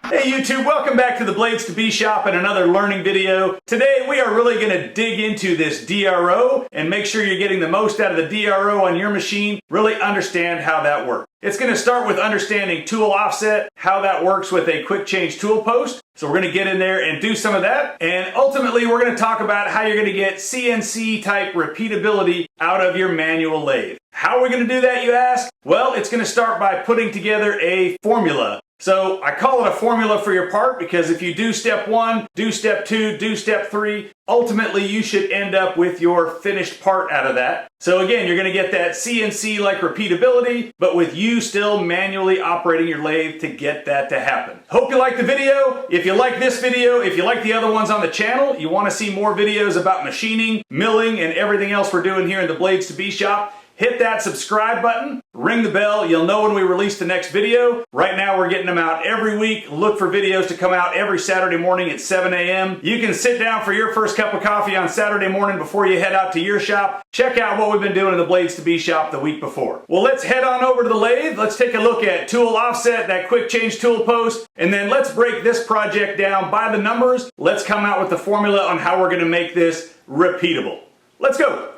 Hey YouTube, welcome back to the Blades to Be shop and another learning video. Today we are really going to dig into this DRO and make sure you're getting the most out of the DRO on your machine, really understand how that works. It's going to start with understanding tool offset, how that works with a quick change tool post. So we're going to get in there and do some of that. And ultimately we're going to talk about how you're going to get CNC type repeatability out of your manual lathe. How are we going to do that, you ask? Well, it's going to start by putting together a formula. So I call it a formula for your part because if you do step 1, do step 2, do step 3, ultimately you should end up with your finished part out of that. So again, you're going to get that CNC like repeatability, but with you still manually operating your lathe to get that to happen. Hope you like the video. If you like this video, if you like the other ones on the channel, you want to see more videos about machining, milling, and everything else we're doing here in the Blades to Be shop, hit that subscribe button, ring the bell, you'll know when we release the next video. Right now we're getting them out every week. Look for videos to come out every Saturday morning at 7 a.m. You can sit down for your first cup of coffee on Saturday morning before you head out to your shop. Check out what we've been doing in the Blades to Be shop the week before. Well, let's head on over to the lathe. Let's take a look at tool offset, that quick change tool post, and then let's break this project down by the numbers. Let's come out with the formula on how we're going to make this repeatable. Let's go.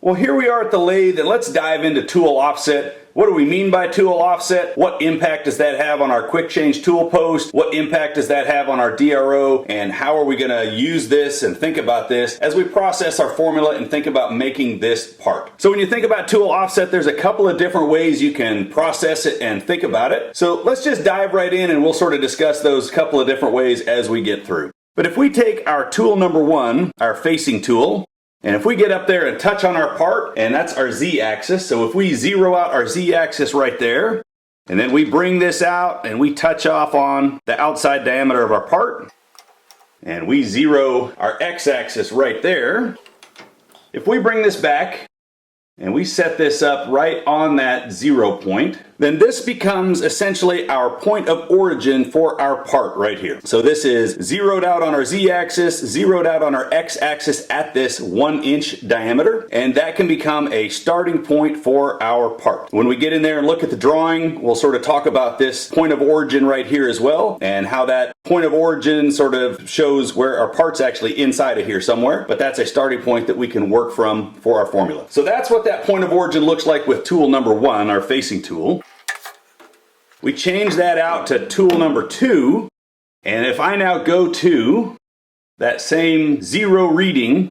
Well, here we are at the lathe, and let's dive into tool offset. What do we mean by tool offset? What impact does that have on our quick change tool post? What impact does that have on our DRO? And how are we going to use this and think about this as we process our formula and think about making this part? So when you think about tool offset, there's a couple of different ways you can process it and think about it. So let's just dive right in and we'll sort of discuss those couple of different ways as we get through. But if we take our tool number 1, our facing tool, and if we get up there and touch on our part, and that's our Z-axis, so if we zero out our Z-axis right there, and then we bring this out and we touch off on the outside diameter of our part, and we zero our X-axis right there, if we bring this back and we set this up right on that 0 point, then this becomes essentially our point of origin for our part right here. So this is zeroed out on our Z-axis, zeroed out on our X-axis at this 1-inch diameter, and that can become a starting point for our part. When we get in there and look at the drawing, we'll sort of talk about this point of origin right here as well, and how that point of origin sort of shows where our part's actually inside of here somewhere, but that's a starting point that we can work from for our formula. So that's what that point of origin looks like with tool number 1, our facing tool. We change that out to tool number 2, and if I now go to that same 0 reading,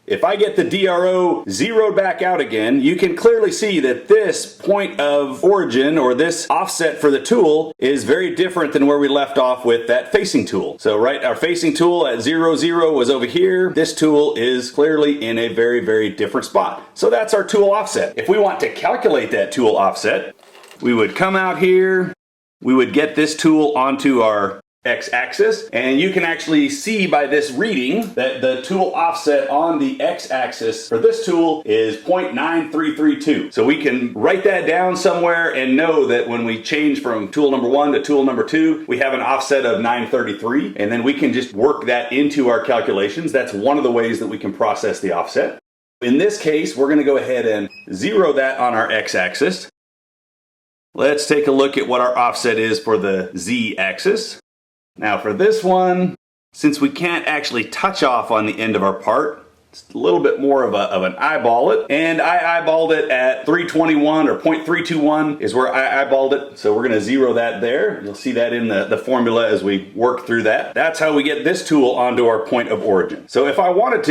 if I get the DRO zeroed back out again, you can clearly see that this point of origin or this offset for the tool is very different than where we left off with that facing tool. So right, our facing tool at 0, 0 was over here. This tool is clearly in a very, very different spot. So that's our tool offset. If we want to calculate that tool offset, we would come out here, we would get this tool onto our X-axis, and you can actually see by this reading that the tool offset on the X-axis for this tool is 0.9332. So we can write that down somewhere and know that when we change from tool number 1 to tool number 2, we have an offset of 933, and then we can just work that into our calculations. That's one of the ways that we can process the offset. In this case, we're going to go ahead and zero that on our X-axis. Let's take a look at what our offset is for the Z-axis. Now for this one, since we can't actually touch off on the end of our part, it's a little bit more of an eyeball it. And I eyeballed it at 321 or 0.321 is where I eyeballed it. So we're going to zero that there. You'll see that in the formula as we work through that. That's how we get this tool onto our point of origin. So if I wanted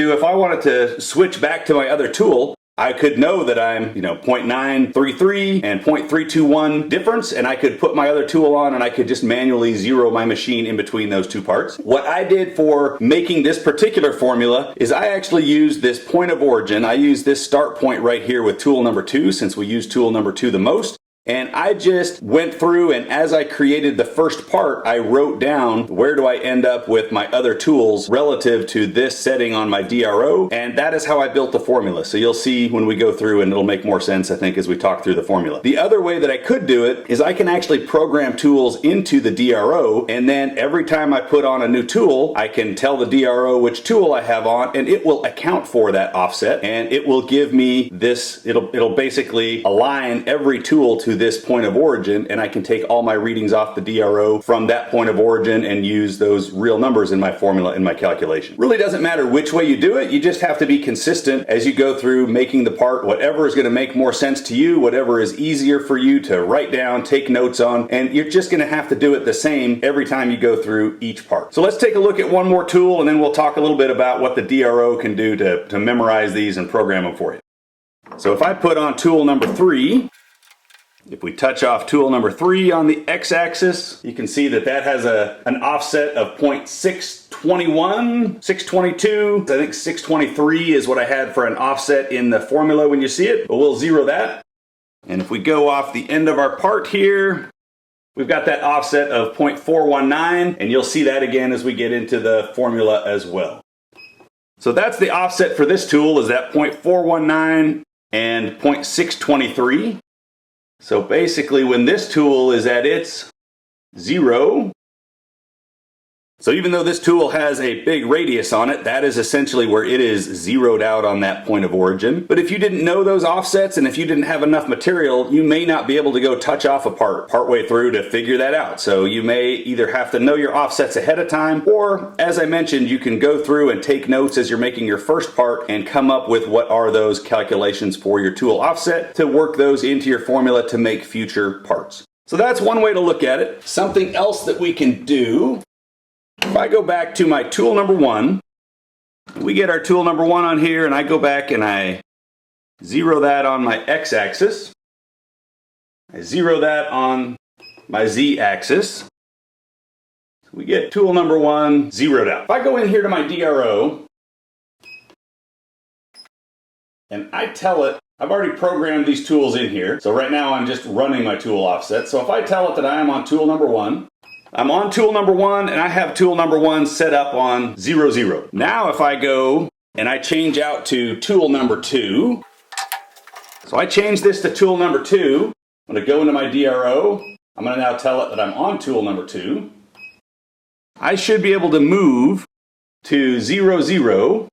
to switch back to my other tool, I could know that I'm, 0.933 and 0.321 difference, and I could put my other tool on and I could just manually zero my machine in between those two parts. What I did for making this particular formula is I actually used this point of origin. I used this start point right here with tool number 2, since we use tool number 2 the most. And I just went through, and as I created the first part, I wrote down where do I end up with my other tools relative to this setting on my DRO, and that is how I built the formula. So you'll see when we go through, and it'll make more sense, I think, as we talk through the formula. The other way that I could do it is I can actually program tools into the DRO, and then every time I put on a new tool, I can tell the DRO which tool I have on, and it will account for that offset, and it will give me this, it'll basically align every tool to this point of origin, and I can take all my readings off the DRO from that point of origin and use those real numbers in my formula, in my calculation. Really doesn't matter which way you do it, you just have to be consistent as you go through making the part, whatever is going to make more sense to you, whatever is easier for you to write down, take notes on, and you're just going to have to do it the same every time you go through each part. So let's take a look at one more tool, and then we'll talk a little bit about what the DRO can do to memorize these and program them for you. So if I put on tool number 3, if we touch off tool number 3 on the x-axis, you can see that that has an offset of 0.621, 622. I think 623 is what I had for an offset in the formula when you see it, but we'll zero that. And if we go off the end of our part here, we've got that offset of 0.419, and you'll see that again as we get into the formula as well. So that's the offset for this tool, is that 0.419 and 0.623. So basically when this tool is at its 0, so even though this tool has a big radius on it, that is essentially where it is zeroed out on that point of origin. But if you didn't know those offsets, and if you didn't have enough material, you may not be able to go touch off a part partway through to figure that out. So you may either have to know your offsets ahead of time, or as I mentioned, you can go through and take notes as you're making your first part and come up with what are those calculations for your tool offset to work those into your formula to make future parts. So that's one way to look at it. Something else that we can do, if I go back to my tool number 1, we get our tool number 1 on here, and I go back and I zero that on my x-axis. I zero that on my z-axis. We get tool number 1 zeroed out. If I go in here to my DRO, and I tell it, I've already programmed these tools in here, so right now I'm just running my tool offset. So if I tell it that I am on tool number 1, I'm on tool number 1, and I have tool number 1 set up on 0, 0. Now if I go and I change out to tool number 2, so I change this to tool number 2, I'm going to go into my DRO, I'm going to now tell it that I'm on tool number 2. I should be able to move to 0, 0,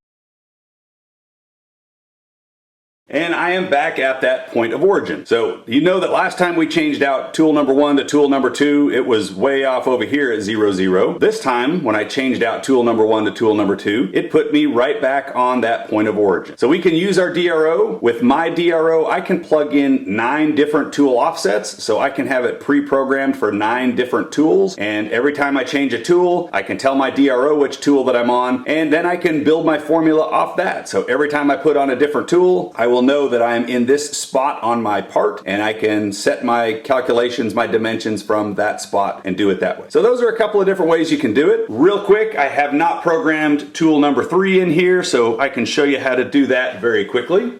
and I am back at that point of origin. So you know that last time we changed out tool number 1 to tool number 2, it was way off over here at 0, 0. This time, when I changed out tool number 1 to tool number 2, it put me right back on that point of origin. So we can use our DRO. With my DRO, I can plug in 9 different tool offsets, so I can have it pre-programmed for 9 different tools, and every time I change a tool, I can tell my DRO which tool that I'm on, and then I can build my formula off that. So every time I put on a different tool, I will know that I am in this spot on my part, and I can set my calculations, my dimensions from that spot and do it that way. So those are a couple of different ways you can do it. Real quick, I have not programmed tool number 3 in here, so I can show you how to do that very quickly.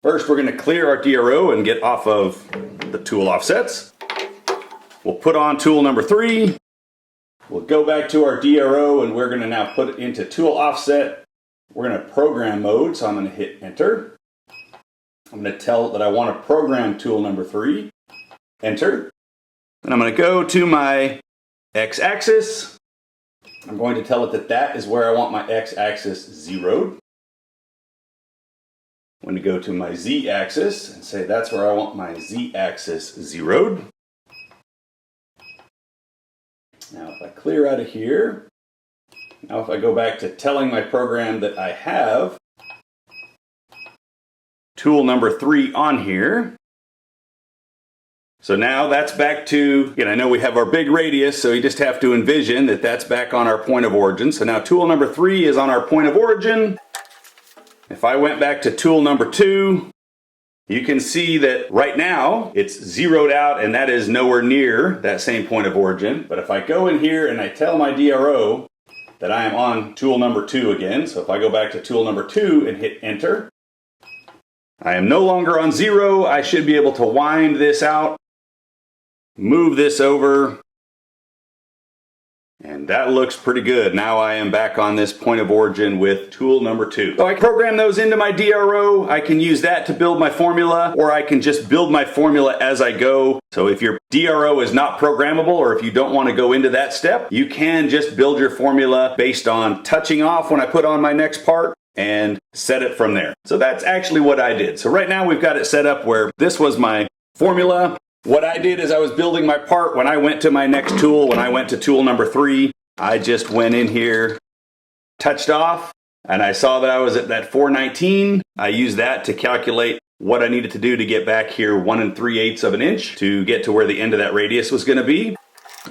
First, we're going to clear our DRO and get off of the tool offsets. We'll put on tool number 3. We'll go back to our DRO, and we're going to now put it into tool offset. We're going to program mode, so I'm going to hit enter. I'm going to tell it that I want to program tool number 3. Enter. And I'm going to go to my x-axis. I'm going to tell it that that is where I want my x-axis zeroed. I'm going to go to my z-axis and say that's where I want my z-axis zeroed. Now if I clear out of here, now if I go back to telling my program that I have tool number 3 on here. So now that's back to, again, I know we have our big radius, so you just have to envision that that's back on our point of origin. So now tool number 3 is on our point of origin. If I went back to tool number 2, you can see that right now it's zeroed out, and that is nowhere near that same point of origin. But if I go in here and I tell my DRO that I am on tool number 2 again, so if I go back to tool number 2 and hit enter, I am no longer on 0. I should be able to wind this out, move this over, and that looks pretty good. Now I am back on this point of origin with tool number 2. So I program those into my DRO. I can use that to build my formula, or I can just build my formula as I go. So if your DRO is not programmable, or if you don't want to go into that step, you can just build your formula based on touching off when I put on my next part and set it from there. So that's actually what I did. So right now we've got it set up where this was my formula. What I did is I was building my part. When I went to my next tool, when I went to tool number 3, I just went in here, touched off, and I saw that I was at that 419. I used that to calculate what I needed to do to get back here 1 3/8 of an inch to get to where the end of that radius was going to be.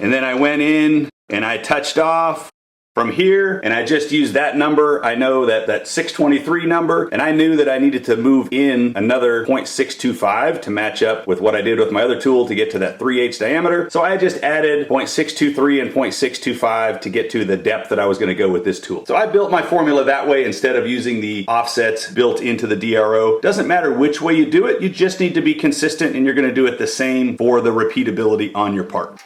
And then I went in and I touched off from here, and I just used that number. I know that 623 number, and I knew that I needed to move in another 0.625 to match up with what I did with my other tool to get to that 3/8 diameter. So I just added 0.623 and 0.625 to get to the depth that I was going to go with this tool. So I built my formula that way instead of using the offsets built into the DRO. Doesn't matter which way you do it, you just need to be consistent, and you're going to do it the same for the repeatability on your part.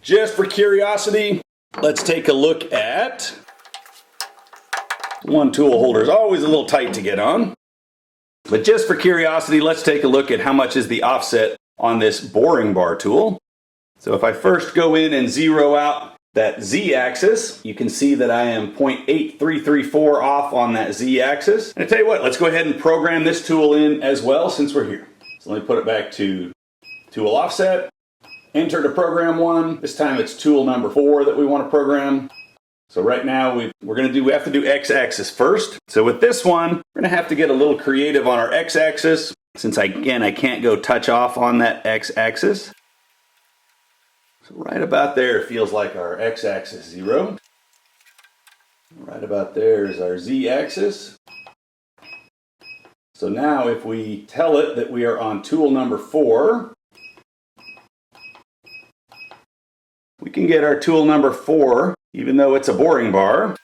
Just for curiosity, let's take a look at, one tool holder is always a little tight to get on, but just for curiosity, let's take a look at how much is the offset on this boring bar tool. So if I first go in and zero out that Z-axis, you can see that I am 0.8334 off on that Z-axis. And I tell you what, let's go ahead and program this tool in as well since we're here. So let me put it back to tool offset. Enter to program 1. This time it's tool number 4 that we want to program. So right now we have to do X-axis first. So with this one, we're going to have to get a little creative on our X-axis since I can't go touch off on that X-axis. So right about there feels like our X-axis 0. Right about there is our Z-axis. So now if we tell it that we are on tool number 4, we can get our tool number 4, even though it's a boring bar,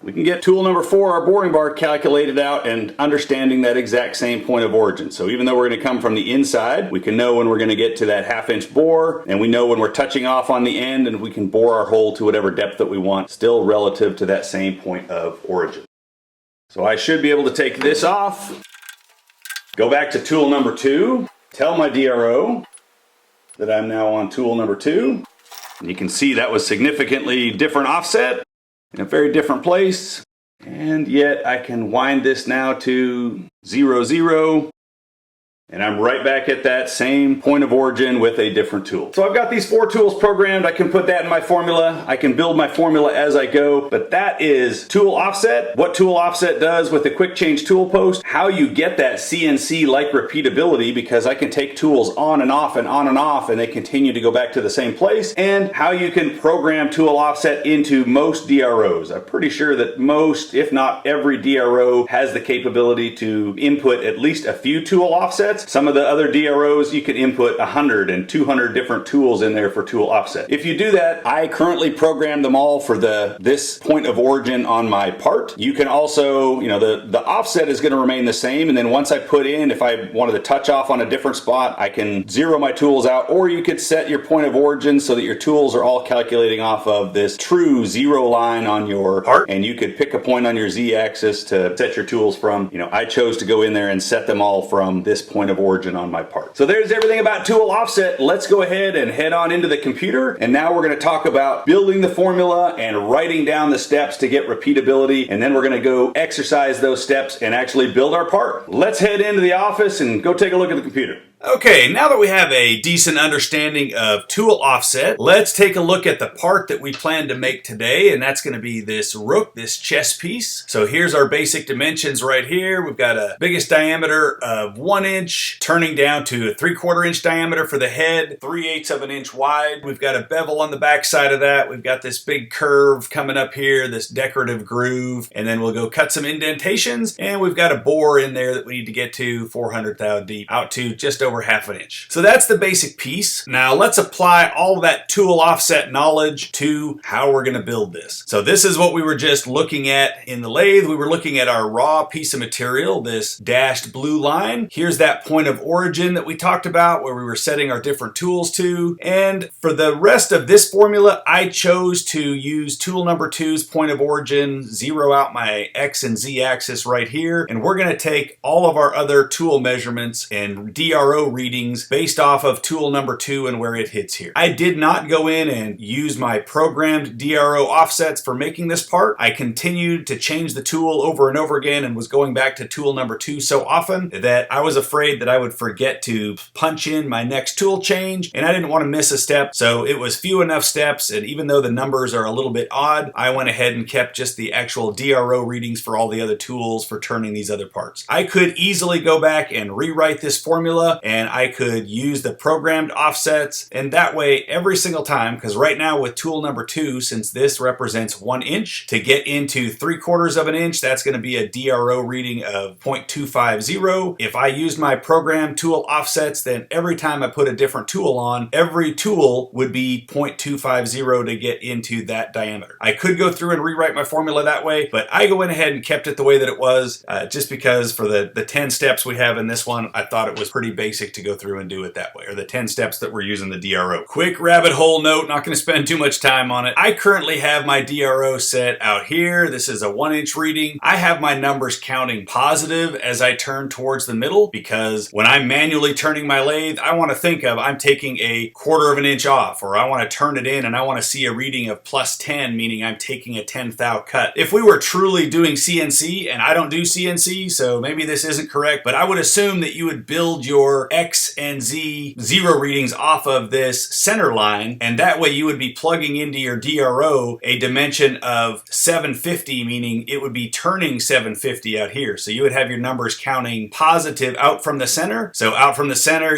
we can get tool number 4, our boring bar, calculated out and understanding that exact same point of origin. So even though we're going to come from the inside, we can know when we're going to get to that 1/2 inch bore, and we know when we're touching off on the end, and we can bore our hole to whatever depth that we want, still relative to that same point of origin. So I should be able to take this off, go back to tool number 2, tell my DRO that I'm now on tool number 2. And you can see that was significantly different offset in a very different place. And yet I can wind this now to 0, 0. And I'm right back at that same point of origin with a different tool. So I've got these 4 tools programmed. I can put that in my formula. I can build my formula as I go, but that is tool offset, what tool offset does with the quick change tool post, how you get that CNC-like repeatability, because I can take tools on and off and on and off, and they continue to go back to the same place, and how you can program tool offset into most DROs. I'm pretty sure that most, if not every DRO, has the capability to input at least a few tool offsets. Some of the other DROs, you can input 100 and 200 different tools in there for tool offset. If you do that, I currently program them all for this point of origin on my part. You can also, the offset is going to remain the same, and then once I put in, if I wanted to touch off on a different spot, I can zero my tools out, or you could set your point of origin so that your tools are all calculating off of this true 0 line on your part, and you could pick a point on your Z-axis to set your tools from. I chose to go in there and set them all from this point of origin on my part. So there's everything about tool offset. Let's go ahead and head on into the computer, and now we're going to talk about building the formula and writing down the steps to get repeatability, and then we're going to go exercise those steps and actually build our part. Let's head into the office and go take a look at the computer. Okay, now that we have a decent understanding of tool offset, let's take a look at the part that we plan to make today, and that's going to be this rook, this chess piece. So here's our basic dimensions right here. We've got a biggest diameter of 1 inch, turning down to a 3/4 inch diameter for the head, 3/8 of an inch wide. We've got a bevel on the back side of that. We've got this big curve coming up here, this decorative groove, and then we'll go cut some indentations, and we've got a bore in there that we need to get to 400 thou deep, out to just over 1/2 inch. So that's the basic piece. Now let's apply all that tool offset knowledge to how we're going to build this. So this is what we were just looking at in the lathe. We were looking at our raw piece of material, this dashed blue line. Here's that point of origin that we talked about where we were setting our different tools to. And for the rest of this formula, I chose to use tool number 2's point of origin, zero out my X and Z axis right here. And we're going to take all of our other tool measurements and DRO DRO readings based off of tool number 2 and where it hits here. I did not go in and use my programmed DRO offsets for making this part. I continued to change the tool over and over again and was going back to tool number 2 so often that I was afraid that I would forget to punch in my next tool change, and I didn't want to miss a step, so it was few enough steps, and even though the numbers are a little bit odd, I went ahead and kept just the actual DRO readings for all the other tools for turning these other parts. I could easily go back and rewrite this formula, and I could use the programmed offsets, and that way every single time, because right now with tool number 2, since this represents 1 inch, to get into 3/4 of an inch, that's going to be a DRO reading of 0.250. If I used my programmed tool offsets, then every time I put a different tool on, every tool would be 0.250 to get into that diameter. I could go through and rewrite my formula that way, but I went ahead and kept it the way that it was, just because for the 10 steps we have in this one, I thought it was pretty basic to go through and do it that way, or the 10 steps that we're using the DRO. Quick rabbit hole note, not going to spend too much time on it. I currently have my DRO set out here. This is a 1 inch reading. I have my numbers counting positive as I turn towards the middle, because when I'm manually turning my lathe, I want to think of I'm taking a 1/4 of an inch off, or I want to turn it in and I want to see a reading of +10, meaning I'm taking a 10th cut. If we were truly doing CNC, and I don't do CNC, so maybe this isn't correct, but I would assume that you would build your X and Z zero readings off of this center line, and that way you would be plugging into your DRO a dimension of 750, meaning it would be turning 750 out here. So you would have your numbers counting positive out from the center. So out from the center,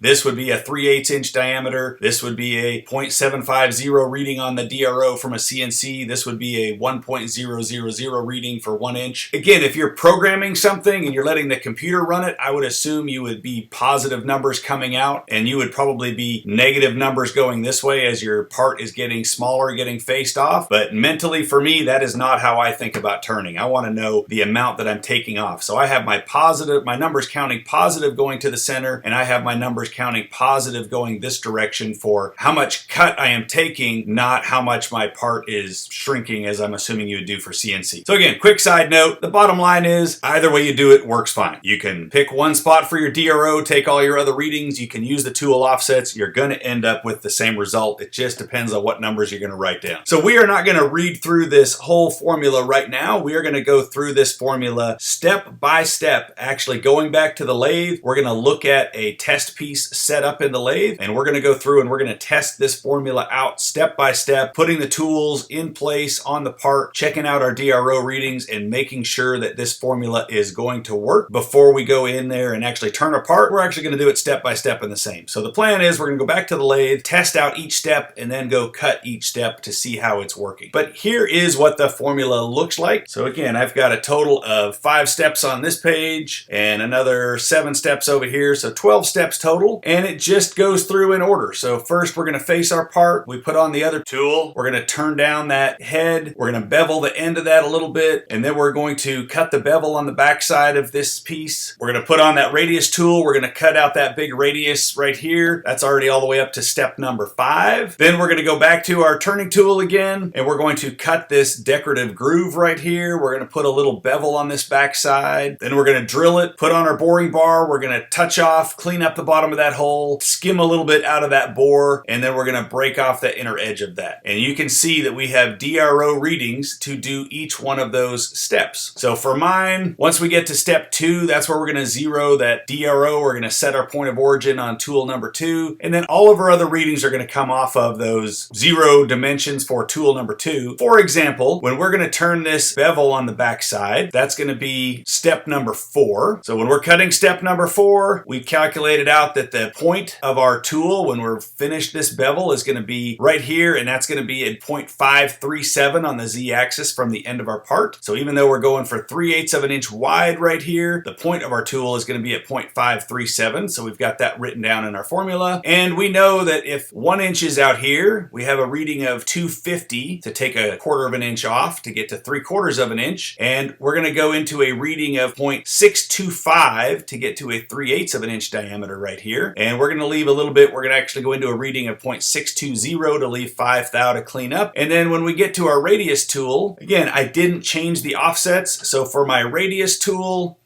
this would be a 3/8 inch diameter. This would be a 0.750 reading on the DRO from a CNC. This would be a 1.000 reading for 1 inch. Again, if you're programming something and you're letting the computer run it, I would assume you would be positive numbers coming out, and you would probably be negative numbers going this way as your part is getting smaller, getting faced off. But mentally for me, that is not how I think about turning. I want to know the amount that I'm taking off. So I have my numbers counting positive going to the center, and I have my numbers counting positive going this direction for how much cut I am taking, not how much my part is shrinking, as I'm assuming you would do for CNC. So again, quick side note, the bottom line is either way you do it works fine. You can pick one spot for your DRO, take all your other readings, you can use the tool offsets, you're going to end up with the same result. It just depends on what numbers you're going to write down. So we are not going to read through this whole formula right now. We are going to go through this formula step by step, actually going back to the lathe. We're going to look at a test piece set up in the lathe, and we're going to go through and we're going to test this formula out step by step, putting the tools in place on the part, checking out our DRO readings, and making sure that this formula is going to work before we go in there and actually turn apart. We're actually going to do it step by step in the same. So the plan is we're going to go back to the lathe, test out each step, and then go cut each step to see how it's working. But here is what the formula looks like. So again, I've got a total of 5 steps on this page and another 7 steps over here, so 12 steps total, and it just goes through in order. So first we're going to face our part, we put on the other tool, we're going to turn down that head, we're going to bevel the end of that a little bit, and then we're going to cut the bevel on the back side of this piece. We're going to put on that radius tool, we're going to cut out that big radius right here. That's already all the way up to step number 5. Then we're going to go back to our turning tool again, and we're going to cut this decorative groove right here. We're going to put a little bevel on this back side. Then we're going to drill it, put on our boring bar, we're going to touch off, clean up the bottom of that hole, skim a little bit out of that bore, and then we're going to break off the inner edge of that. And you can see that we have DRO readings to do each one of those steps. So for mine, once we get to step 2, that's where we're going to zero that DRO. We're going to set our point of origin on tool number 2, and then all of our other readings are going to come off of those 0 dimensions for tool number 2. For example, when we're going to turn this bevel on the back side, that's going to be step number 4. So when we're cutting step number 4, we calculated out that the point of our tool when we're finished this bevel is going to be right here, and that's going to be at 0.537 on the z-axis from the end of our part. So even though we're going for 3/8 of an inch wide right here, the point of our tool is going to be at 0.537. So we've got that written down in our formula. And we know that if 1 inch is out here, we have a reading of 250 to take a 1/4 of an inch off to get to 3/4 of an inch. And we're going to go into a reading of 0.625 to get to a 3/8 of an inch diameter right here. And we're going to leave a little bit. We're going to actually go into a reading of 0.620 to leave 5 thou to clean up. And then when we get to our radius tool, again, I didn't change the offsets. So for my radius tool,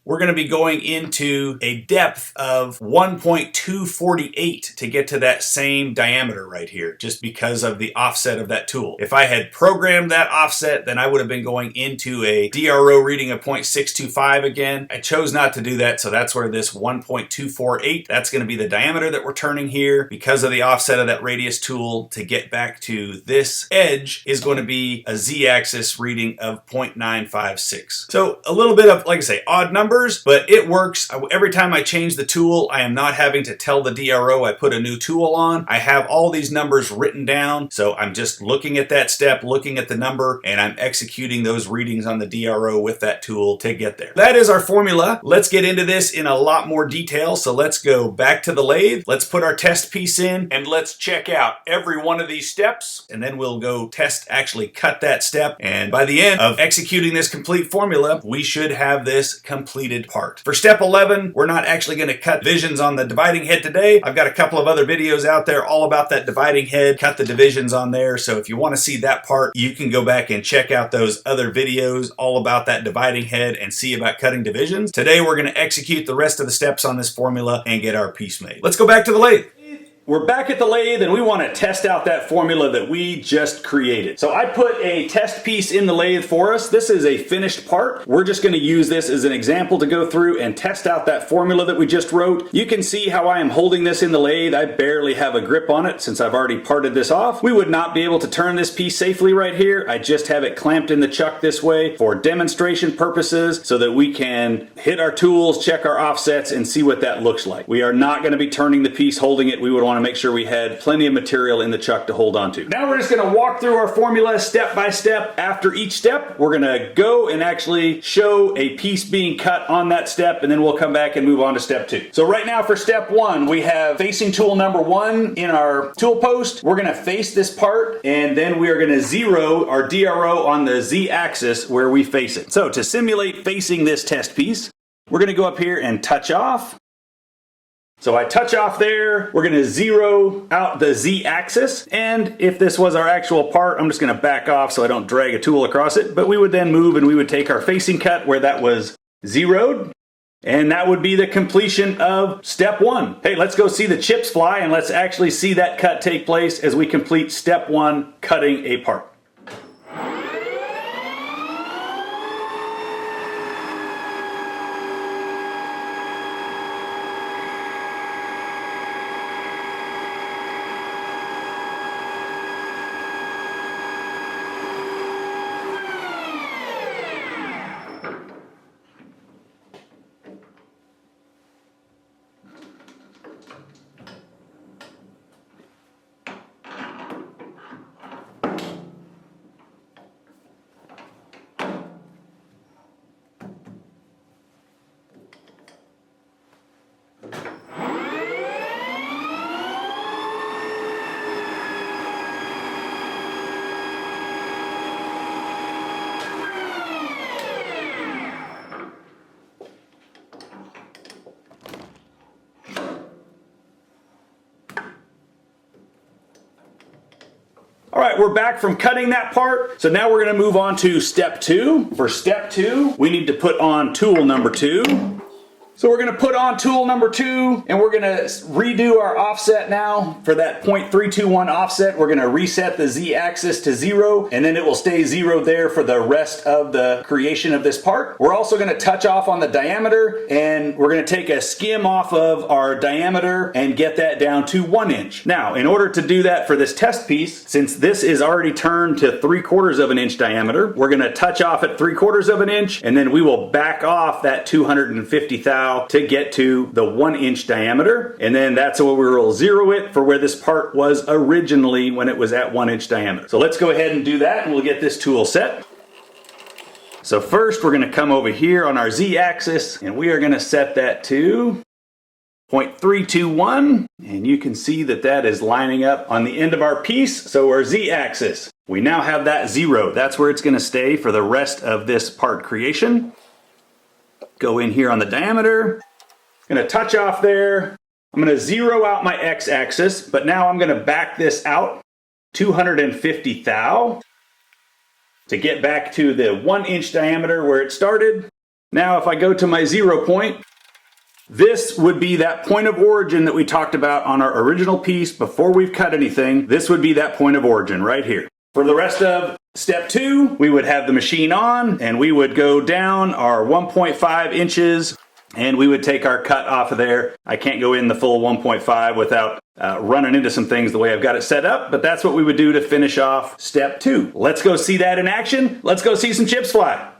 we're going to be going into a depth of 1.248 to get to that same diameter right here, just because of the offset of that tool. If I had programmed that offset, then I would have been going into a DRO reading of 0.625 again. I chose not to do that, so that's where this 1.248, that's going to be the diameter that we're turning here. Because of the offset of that radius tool, to get back to this edge is going to be a z-axis reading of 0.956. So a little bit of, like I say, odd numbers, but it works. Every time I change the tool, I am not having to tell the DRO I put a new tool on. I have all these numbers written down, so I'm just looking at that step, looking at the number, and I'm executing those readings on the DRO with that tool to get there. That is our formula. Let's get into this in a lot more detail. So let's go back to the lathe. Let's put our test piece in and let's check out every one of these steps, and then we'll go actually cut that step. And by the end of executing this complete formula, we should have this completed part. For step 11, we're not actually going to cut divisions on the dividing head today. I've got a couple of other videos out there all about that dividing head, cut the divisions on there. So if you want to see that part, you can go back and check out those other videos all about that dividing head and see about cutting divisions. Today, we're going to execute the rest of the steps on this formula and get our piece made. Let's go back to the lathe. We're back at the lathe and we want to test out that formula that we just created. So I put a test piece in the lathe for us. This is a finished part. We're just going to use this as an example to go through and test out that formula that we just wrote. You can see how I am holding this in the lathe. I barely have a grip on it since I've already parted this off. We would not be able to turn this piece safely right here. I just have it clamped in the chuck this way for demonstration purposes so that we can hit our tools, check our offsets, and see what that looks like. We are not going to be turning the piece holding it. We would want to make sure we had plenty of material in the chuck to hold on to. Now we're just going to walk through our formula step by step. After each step, we're going to go and actually show a piece being cut on that step, and then we'll come back and move on to step 2. So right now for step 1, we have facing tool number 1 in our tool post. We're going to face this part, and then we are going to zero our DRO on the z-axis where we face it. So to simulate facing this test piece, we're going to go up here and touch off. So I touch off there, we're going to zero out the z-axis, and if this was our actual part, I'm just going to back off so I don't drag a tool across it, but we would then move and we would take our facing cut where that was zeroed, and that would be the completion of step 1. Hey, let's go see the chips fly and let's actually see that cut take place as we complete step 1, cutting a part. All right, we're back from cutting that part. So now we're going to move on to step 2. For step 2, we need to put on tool number 2. So we're going to put on tool number 2 and we're going to redo our offset now. For that 0.321 offset, we're going to reset the z-axis to 0, and then it will stay 0 there for the rest of the creation of this part. We're also going to touch off on the diameter, and we're going to take a skim off of our diameter and get that down to 1 inch. Now, in order to do that for this test piece, since this is already turned to 3/4 of an inch diameter, we're going to touch off at 3/4 of an inch, and then we will back off that 250 thou to get to the 1 inch diameter, and then that's where we will zero it for where this part was originally when it was at 1 inch diameter. So let's go ahead and do that, and we'll get this tool set. So first we're going to come over here on our z-axis, and we are going to set that to 0.321, and you can see that that is lining up on the end of our piece. So our z-axis, we now have that 0. That's where it's going to stay for the rest of this part creation. Go in here on the diameter, I'm going to touch off there. I'm going to zero out my x-axis, but now I'm going to back this out 250 thou to get back to the 1 inch diameter where it started. Now if I go to my 0 point, this would be that point of origin that we talked about on our original piece before we've cut anything. This would be that point of origin right here. For the rest of step 2, we would have the machine on and we would go down our 1.5 inches and we would take our cut off of there. I can't go in the full 1.5 without running into some things the way I've got it set up, but that's what we would do to finish off step 2. Let's go see that in action. Let's go see some chips fly.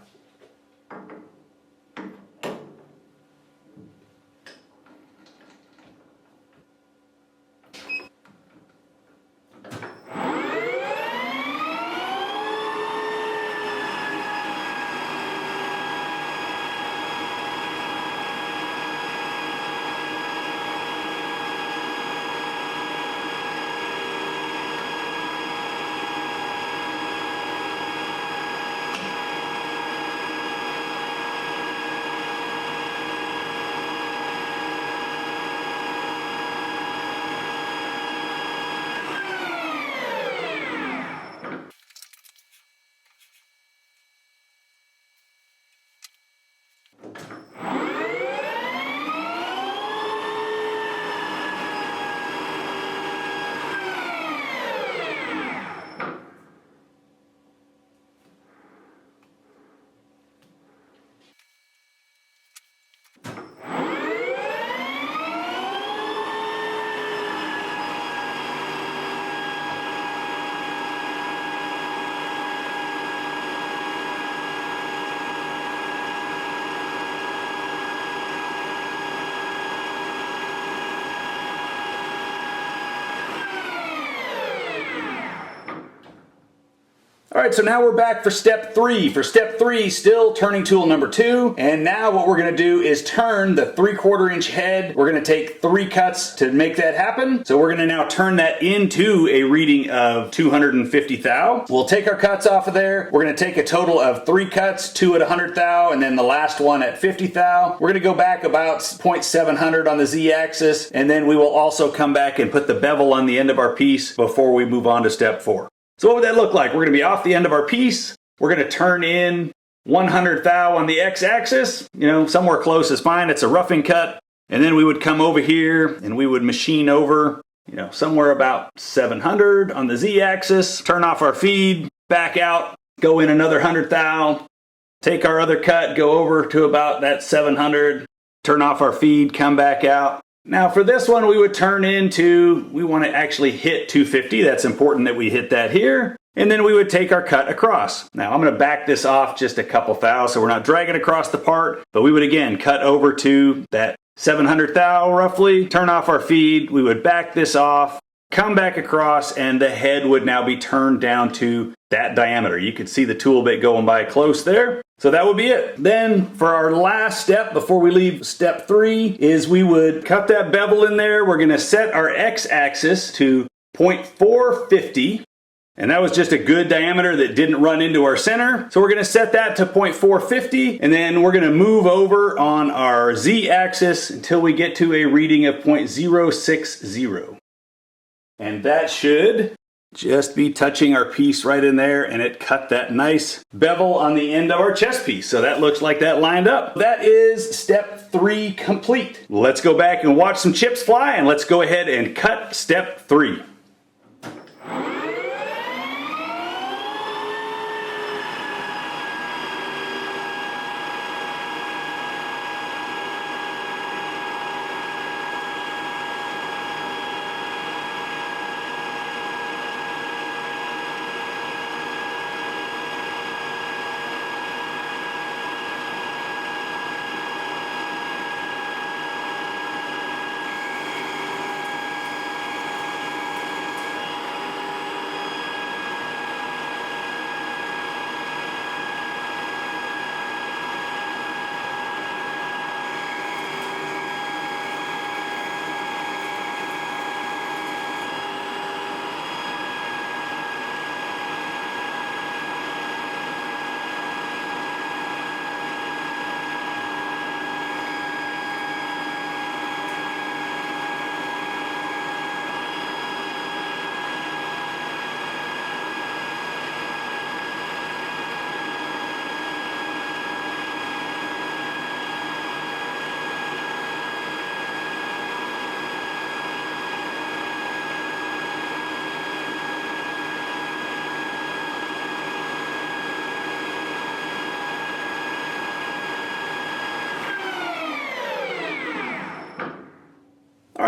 All right, so now we're back for step 3. For step 3, still turning tool number 2. And now what we're gonna do is turn the 3/4 inch head. We're gonna take 3 cuts to make that happen. So we're gonna now turn that into a reading of 250 thou. We'll take our cuts off of there. We're gonna take a total of 3 cuts, 2 at 100 thou, and then the last one at 50 thou. We're gonna go back about 0.700 on the Z-axis, and then we will also come back and put the bevel on the end of our piece before we move on to step 4. So what would that look like? We're going to be off the end of our piece. We're going to turn in 100 thou on the X-axis. You know, somewhere close is fine. It's a roughing cut. And then we would come over here and we would machine over, you know, somewhere about 700 on the Z-axis. Turn off our feed, back out, go in another 100 thou, take our other cut, go over to about that 700, turn off our feed, come back out. Now for this one, we would turn into, we want to actually hit 250. That's important that we hit that here. And then we would take our cut across. Now I'm going to back this off just a couple thou so we're not dragging across the part, but we would again cut over to that 700 thou roughly, turn off our feed, we would back this off, come back across, and the head would now be turned down to that diameter. You could see the tool bit going by close there. So that would be it. Then for our last step before we leave step 3 is we would cut that bevel in there. We're going to set our X-axis to 0.450. And that was just a good diameter that didn't run into our center. So we're going to set that to 0.450. And then we're going to move over on our Z-axis until we get to a reading of 0.060. And that should just be touching our piece right in there, and it cut that nice bevel on the end of our chest piece. So that looks like that lined up. That is step 3 complete. Let's go back and watch some chips fly, and let's go ahead and cut step 3.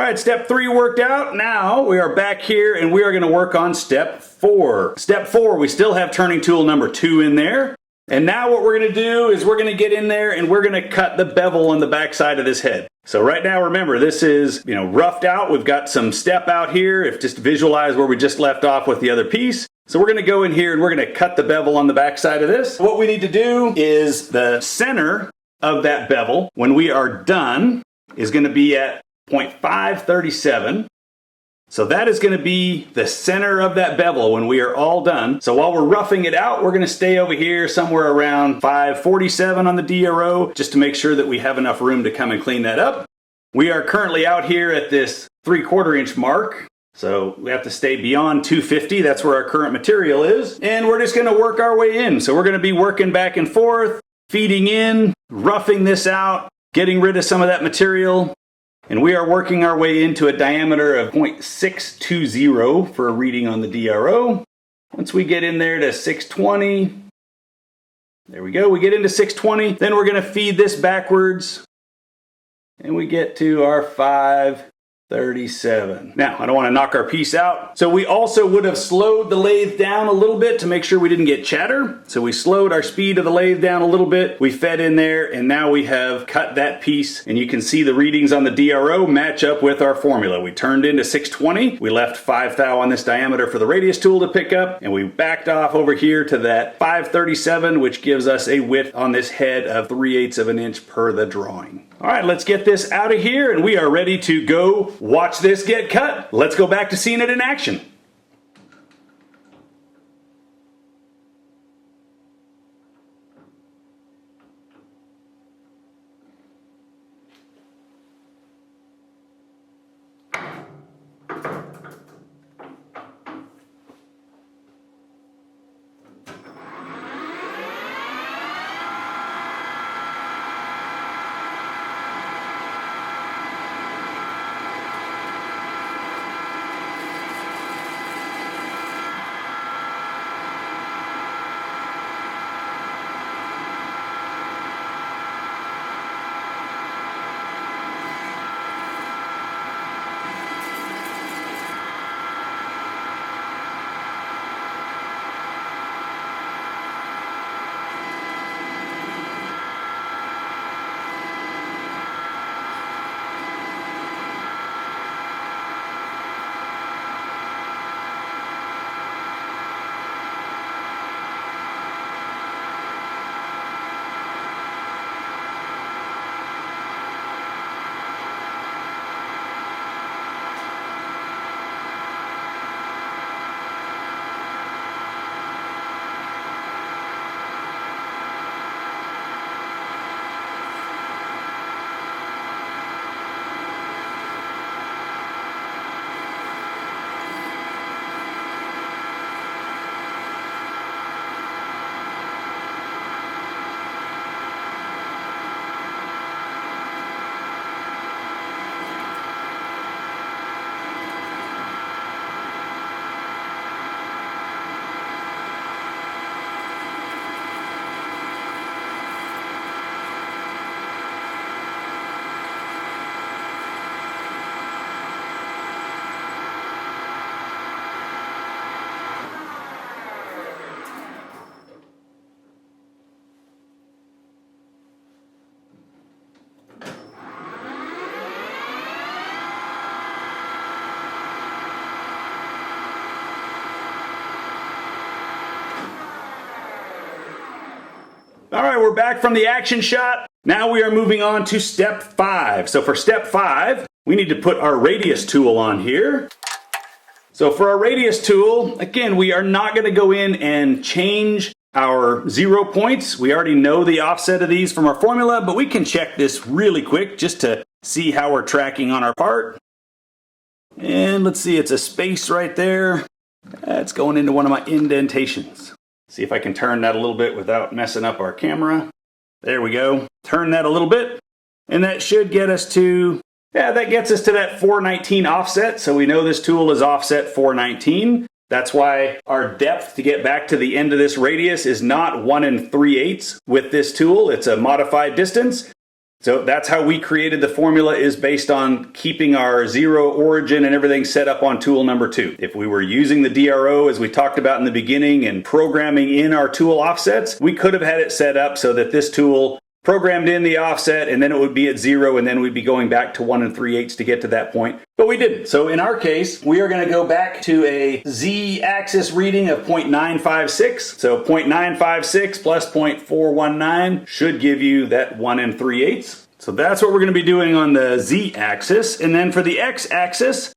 right, step 3 worked out. Now we are back here and we are going to work on step 4. Step 4, we still have turning tool number 2 in there. And now what we're going to do is we're going to get in there and we're going to cut the bevel on the back side of this head. So right now, remember, this is, roughed out. We've got some step out here. If just visualize where we just left off with the other piece. So we're going to go in here and we're going to cut the bevel on the back side of this. What we need to do is the center of that bevel, when we are done, is going to be at 0.537. So that is going to be the center of that bevel when we are all done. So while we're roughing it out, we're going to stay over here somewhere around 547 on the DRO just to make sure that we have enough room to come and clean that up. We are currently out here at this 3/4 inch mark. So we have to stay beyond 250. That's where our current material is. And we're just going to work our way in. So we're going to be working back and forth, feeding in, roughing this out, getting rid of some of that material. And we are working our way into a diameter of 0.620 for a reading on the DRO. Once we get in there to 620, there we go, we get into 620, then we're going to feed this backwards, and we get to our 537. Now, I don't want to knock our piece out, so we also would have slowed the lathe down a little bit to make sure we didn't get chatter. So we slowed our speed of the lathe down a little bit, we fed in there, and now we have cut that piece, and you can see the readings on the DRO match up with our formula. We turned into 620, we left 5 thou on this diameter for the radius tool to pick up, and we backed off over here to that 537, which gives us a width on this head of 3/8 of an inch per the drawing. All right, let's get this out of here, and we are ready to go watch this get cut. Let's go back to seeing it in action. All right, we're back from the action shot. Now we are moving on to step 5. So for step 5, we need to put our radius tool on here. So for our radius tool, again, we are not going to go in and change our 0 points. We already know the offset of these from our formula, but we can check this really quick just to see how we're tracking on our part. And let's see, it's a space right there. That's going into one of my indentations. See if I can turn that a little bit without messing up our camera. There we go. Turn that a little bit. And that should get us to, that gets us to that 419 offset. So we know this tool is offset 419. That's why our depth to get back to the end of this radius is not 1 3/8 with this tool. It's a modified distance. So that's how we created the formula, is based on keeping our 0 origin and everything set up on tool number 2. If we were using the DRO as we talked about in the beginning and programming in our tool offsets, we could have had it set up so that this tool programmed in the offset and then it would be at 0 and then we'd be going back to 1 3/8 to get to that point. But we didn't. So in our case, we are going to go back to a Z-axis reading of 0.956. So 0.956 plus 0.419 should give you that 1 3/8. So that's what we're going to be doing on the Z-axis. And then for the X-axis,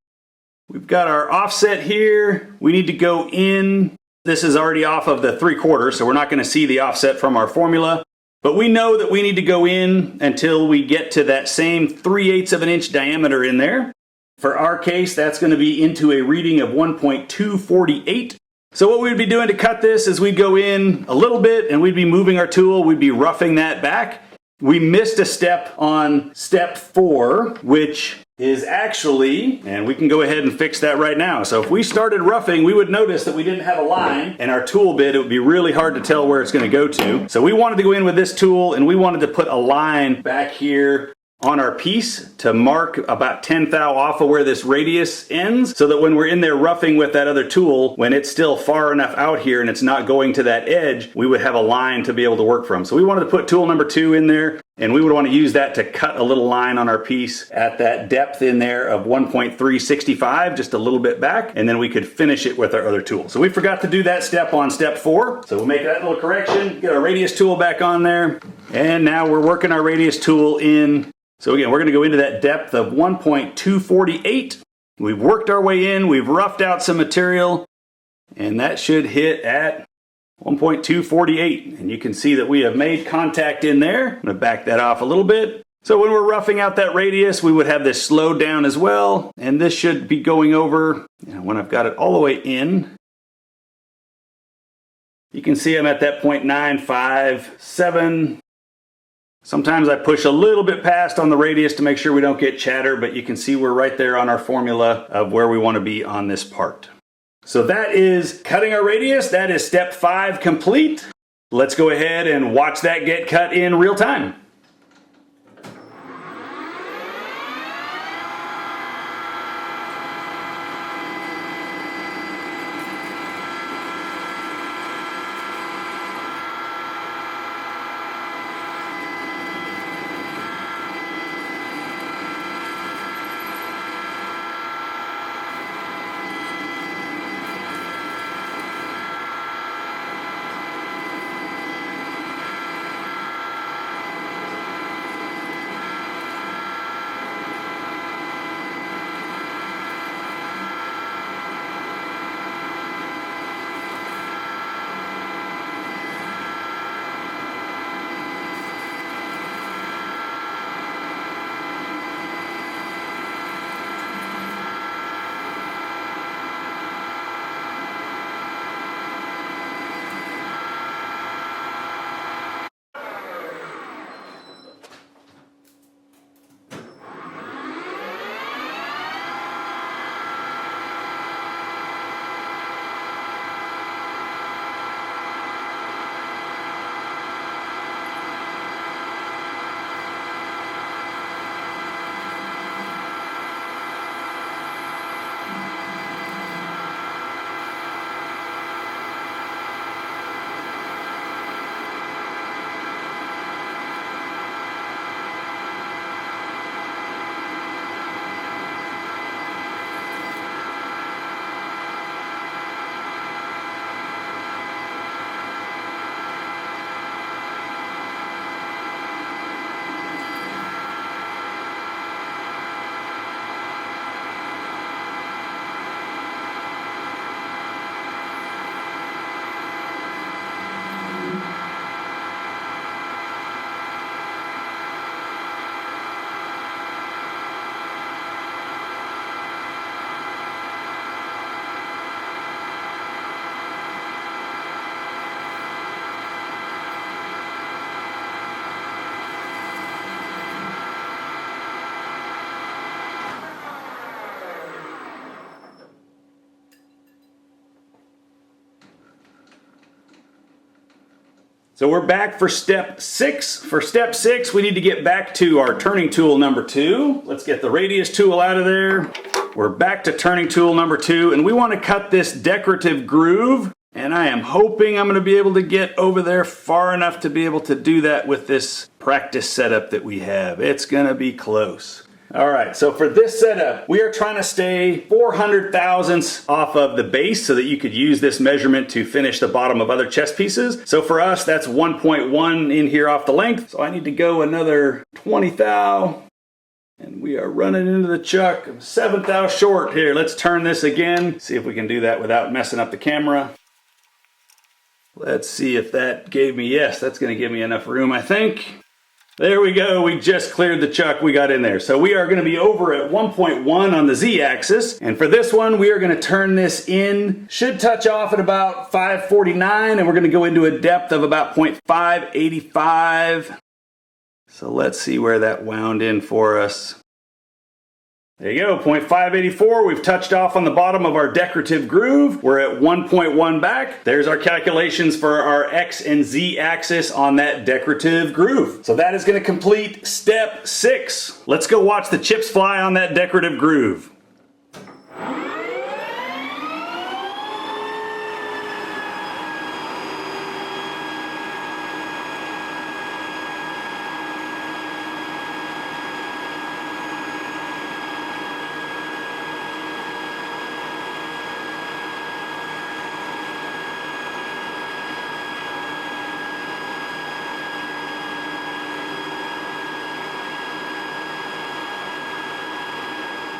we've got our offset here. We need to go in. This is already off of the 3/4, so we're not going to see the offset from our formula. But we know that we need to go in until we get to that same 3/8 of an inch diameter in there. For our case, that's going to be into a reading of 1.248. So what we'd be doing to cut this is we'd go in a little bit and we'd be moving our tool, we'd be roughing that back. We missed a step on step 4, which is actually, and we can go ahead and fix that right now. So if we started roughing, we would notice that we didn't have a line, and our tool bit, it would be really hard to tell where it's going to go to. So we wanted to go in with this tool, and we wanted to put a line back here on our piece to mark about 1/10 thou off of where this radius ends, so that when we're in there roughing with that other tool, when it's still far enough out here and it's not going to that edge, we would have a line to be able to work from. So we wanted to put tool number 2 in there, and we would want to use that to cut a little line on our piece at that depth in there of 1.365, just a little bit back, and then we could finish it with our other tool. So we forgot to do that step on step 4, so we'll make that little correction, get our radius tool back on there, and now we're working our radius tool in. So again, we're going to go into that depth of 1.248. We've worked our way in, we've roughed out some material, and that should hit at 1.248. And you can see that we have made contact in there. I'm going to back that off a little bit. So when we're roughing out that radius, we would have this slowed down as well. And this should be going over, when I've got it all the way in, you can see I'm at that 0.957. Sometimes I push a little bit past on the radius to make sure we don't get chatter, but you can see we're right there on our formula of where we want to be on this part. So that is cutting our radius. That is step 5 complete. Let's go ahead and watch that get cut in real time. So we're back for step 6. For step 6, we need to get back to our turning tool number 2. Let's get the radius tool out of there. We're back to turning tool number 2, and we want to cut this decorative groove. And I am hoping I'm going to be able to get over there far enough to be able to do that with this practice setup that we have. It's going to be close. All right, so for this setup, we are trying to stay 400 thousandths off of the base so that you could use this measurement to finish the bottom of other chess pieces. So for us, that's 1.1 in here off the length. So I need to go another 20 thou. And we are running into the chuck. I'm 7 thou short here. Let's turn this again. See if we can do that without messing up the camera. Let's see if that gave me, yes, that's going to give me enough room, I think. There we go, we just cleared the chuck, we got in there. So we are going to be over at 1.1 on the z-axis, and for this one we are going to turn this in, should touch off at about 549, and we're going to go into a depth of about 0.585. So let's see where that wound in for us. There you go, 0.584. We've touched off on the bottom of our decorative groove. We're at 1.1 back. There's our calculations for our X and Z axis on that decorative groove. So that is going to complete step 6. Let's go watch the chips fly on that decorative groove.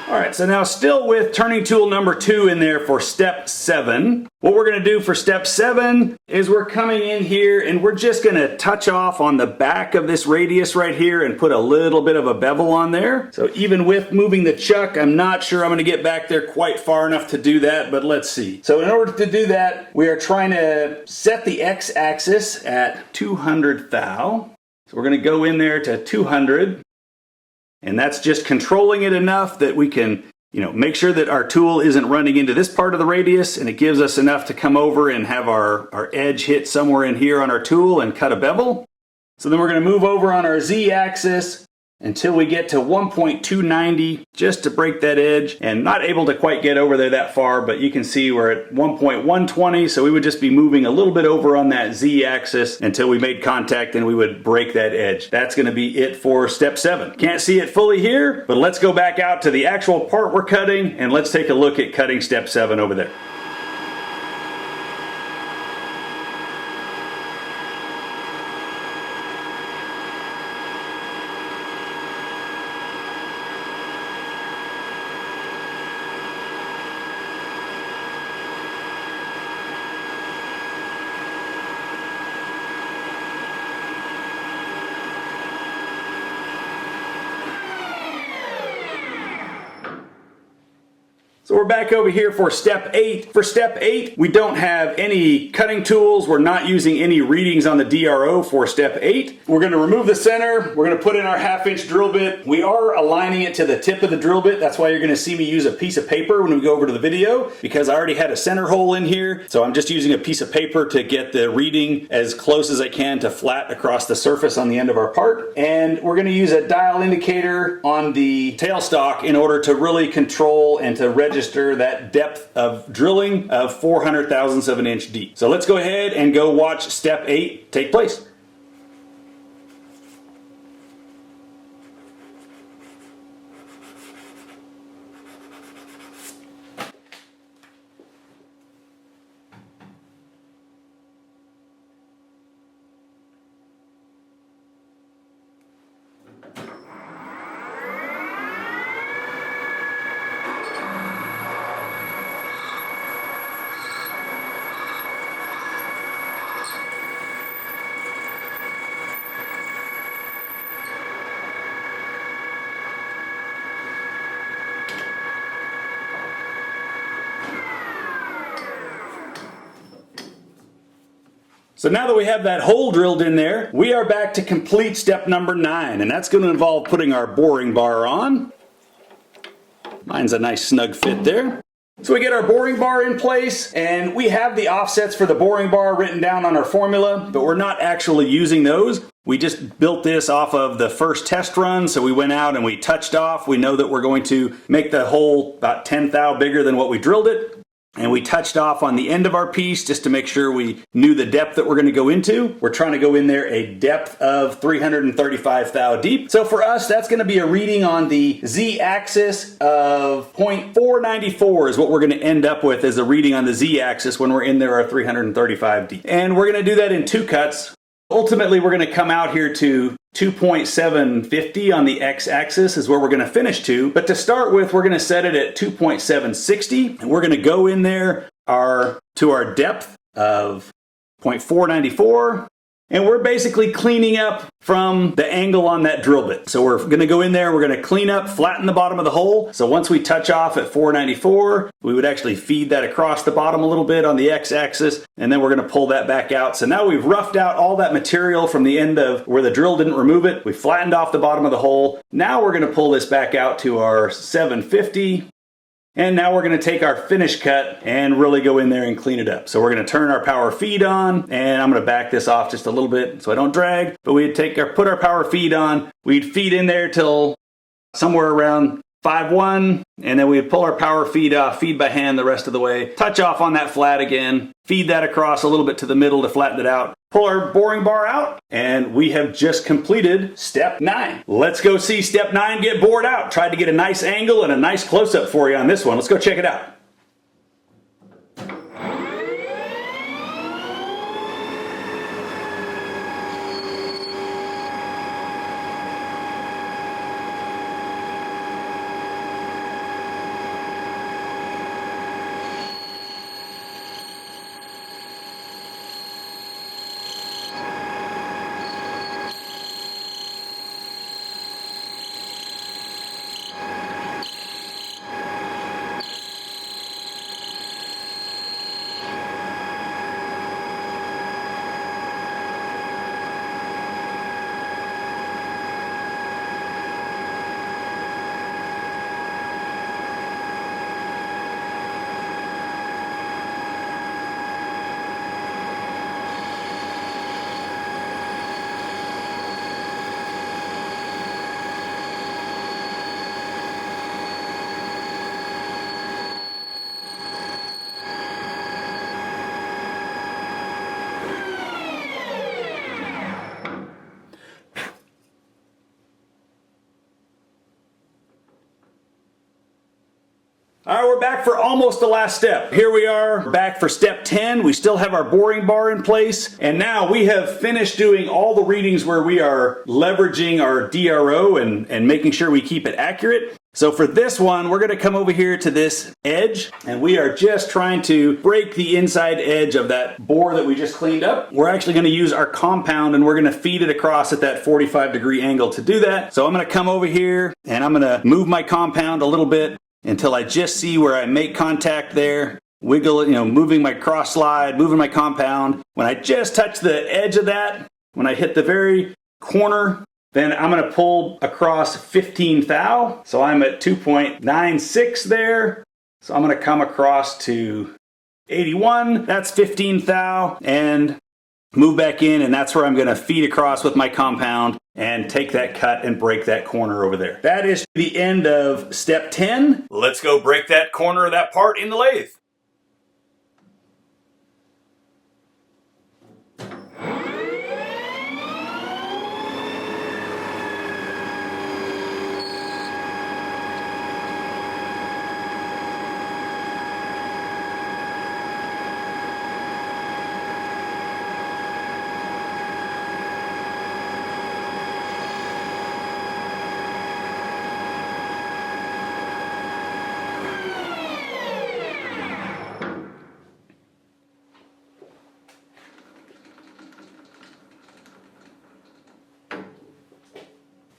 Alright, so now still with turning tool number 2 in there for step 7. What we're going to do for step 7 is we're coming in here and we're just going to touch off on the back of this radius right here and put a little bit of a bevel on there. So even with moving the chuck, I'm not sure I'm going to get back there quite far enough to do that, but let's see. So in order to do that, we are trying to set the x-axis at 200 thou. So we're going to go in there to 200. And that's just controlling it enough that we can, make sure that our tool isn't running into this part of the radius, and it gives us enough to come over and have our edge hit somewhere in here on our tool and cut a bevel. So then we're going to move over on our z-axis until we get to 1.290 just to break that edge, and not able to quite get over there that far, but you can see we're at 1.120, so we would just be moving a little bit over on that z-axis until we made contact and we would break that edge. That's going to be it for step 7. Can't see it fully here, but let's go back out to the actual part we're cutting and let's take a look at cutting step 7 over there. So we're back over here for step 8. For step 8, we don't have any cutting tools. We're not using any readings on the DRO for step 8. We're going to remove the center. We're going to put in our 1/2" drill bit. We are aligning it to the tip of the drill bit. That's why you're going to see me use a piece of paper when we go over to the video, because I already had a center hole in here. So I'm just using a piece of paper to get the reading as close as I can to flat across the surface on the end of our part. And we're going to use a dial indicator on the tailstock in order to really control and to register that depth of drilling of 400 thousandths of an inch deep. So let's go ahead and go watch step 8 take place. So now that we have that hole drilled in there, we are back to complete step number 9, and that's going to involve putting our boring bar on. Mine's a nice snug fit there. So we get our boring bar in place, and we have the offsets for the boring bar written down on our formula, but we're not actually using those. We just built this off of the first test run, so we went out and we touched off. We know that we're going to make the hole about 10 thou bigger than what we drilled it. And we touched off on the end of our piece just to make sure we knew the depth that we're going to go into. We're trying to go in there a depth of 335 thou deep. So for us, that's going to be a reading on the z-axis of 0.494 is what we're going to end up with as a reading on the z-axis when we're in there our 335 deep. And we're going to do that in 2 cuts. Ultimately, we're going to come out here to 2.750 on the x-axis is where we're going to finish to. But to start with, we're going to set it at 2.760, and we're going to go in there to our depth of 0.494. And we're basically cleaning up from the angle on that drill bit. So we're going to go in there, we're going to clean up, flatten the bottom of the hole. So once we touch off at 494, we would actually feed that across the bottom a little bit on the x-axis, and then we're going to pull that back out. So now we've roughed out all that material from the end of where the drill didn't remove it. We flattened off the bottom of the hole. Now we're going to pull this back out to our 750. And now we're going to take our finish cut and really go in there and clean it up. So we're going to turn our power feed on, and I'm going to back this off just a little bit so I don't drag. But we'd put our power feed on, we'd feed in there till somewhere around 5.1, and then we'd pull our power feed off, feed by hand the rest of the way, touch off on that flat again, feed that across a little bit to the middle to flatten it out, pull our boring bar out, and we have just completed step 9. Let's go see step 9 get bored out. Tried to get a nice angle and a nice close-up for you on this one. Let's go check it out. All right, we're back for almost the last step. Here we are back for step 10. We still have our boring bar in place. And now we have finished doing all the readings where we are leveraging our DRO and making sure we keep it accurate. So for this one, we're going to come over here to this edge, and we are just trying to break the inside edge of that bore that we just cleaned up. We're actually going to use our compound, and we're going to feed it across at that 45-degree angle to do that. So I'm going to come over here, and I'm going to move my compound a little bit until I just see where I make contact there. Wiggle it, moving my cross slide, moving my compound. When I just touch the edge of that, when I hit the very corner, then I'm going to pull across 15 thou. So I'm at 2.96 there. So I'm going to come across to 81. That's 15 thou. And move back in, and that's where I'm going to feed across with my compound and take that cut and break that corner over there. That is the end of step 10. Let's go break that corner of that part in the lathe.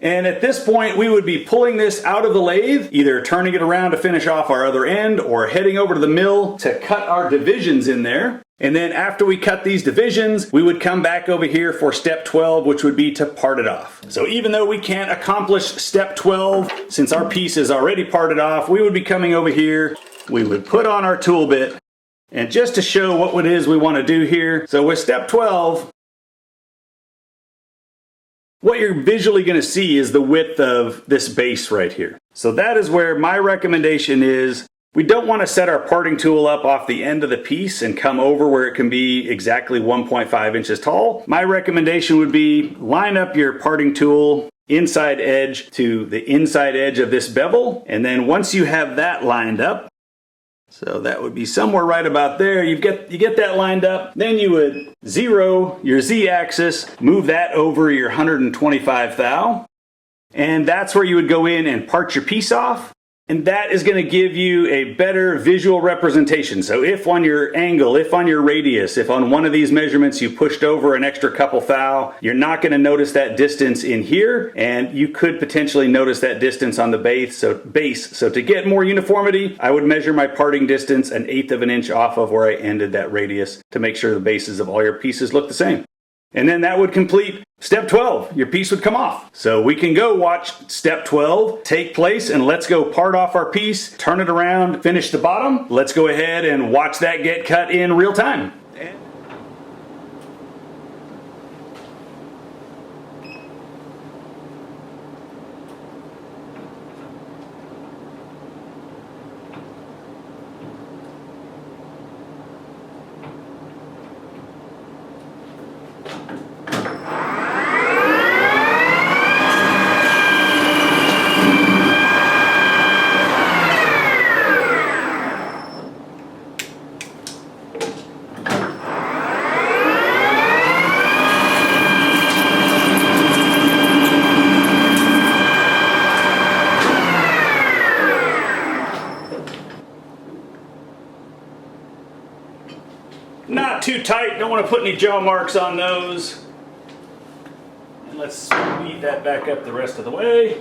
And at this point, we would be pulling this out of the lathe, either turning it around to finish off our other end or heading over to the mill to cut our divisions in there. And then after we cut these divisions, we would come back over here for step 12, which would be to part it off. So even though we can't accomplish step 12, since our piece is already parted off, we would be coming over here we would put on our tool bit, and just to show what it is we want to do here, so with step 12, what you're visually going to see is the width of this base right here. So that is where my recommendation is. We don't want to set our parting tool up off the end of the piece and come over where it can be exactly 1.5 inches tall. My recommendation would be line up your parting tool inside edge to the inside edge of this bevel. And then once you have that lined up, so that would be somewhere right about there. You get that lined up. Then you would zero your Z-axis, move that over your 125 thou. And that's where you would go in and part your piece off. And that is going to give you a better visual representation. So if on your angle, if on your radius, if on one of these measurements you pushed over an extra couple thou, you're not going to notice that distance in here, and you could potentially notice that distance on the base. So to get more uniformity, I would measure my parting distance 1/8 of an inch off of where I ended that radius to make sure the bases of all your pieces look the same. And then that would complete step 12. Your piece would come off. So we can go watch step 12 take place, and let's go part off our piece, turn it around, finish the bottom. Let's go ahead and watch that get cut in real time. Not too tight, don't want to put any jaw marks on those. And let's speed that back up the rest of the way.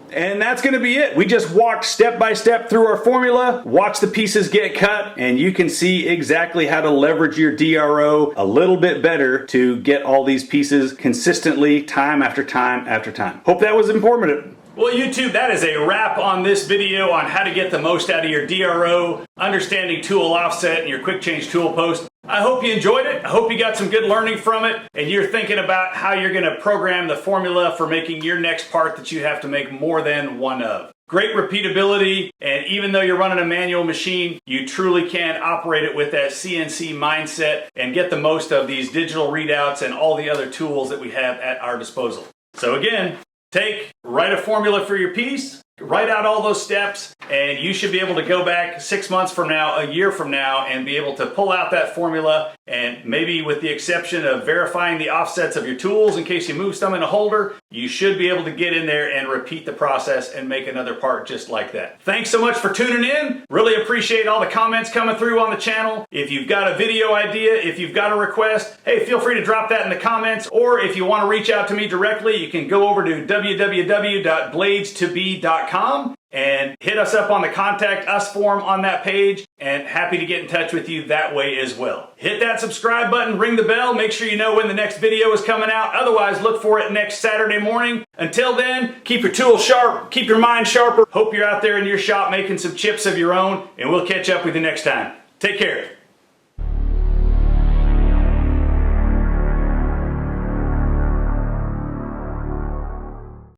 And that's going to be it. We just walked step by step through our formula, watch the pieces get cut, and you can see exactly how to leverage your DRO a little bit better to get all these pieces consistently, time after time after time. Hope that was informative. Well, YouTube, that is a wrap on this video on how to get the most out of your DRO, understanding tool offset and your quick change tool post. I hope you enjoyed it. I hope you got some good learning from it, and you're thinking about how you're going to program the formula for making your next part that you have to make more than one of. Great repeatability, and even though you're running a manual machine, you truly can operate it with that CNC mindset and get the most of these digital readouts and all the other tools that we have at our disposal. So again, write a formula for your piece, write out all those steps, and you should be able to go back 6 months from now, a year from now, and be able to pull out that formula, and maybe with the exception of verifying the offsets of your tools in case you move some in a holder, you should be able to get in there and repeat the process and make another part just like that. Thanks so much for tuning in. Really appreciate all the comments coming through on the channel. If you've got a video idea, if you've got a request, hey, feel free to drop that in the comments, or if you want to reach out to me directly, you can go over to www.bladestobee.com and hit us up on the Contact Us form on that page, and happy to get in touch with you that way as well. Hit that subscribe button, ring the bell, make sure you know when the next video is coming out. Otherwise, look for it next Saturday morning. Until then, keep your tools sharp, keep your mind sharper. Hope you're out there in your shop making some chips of your own, and we'll catch up with you next time. Take care.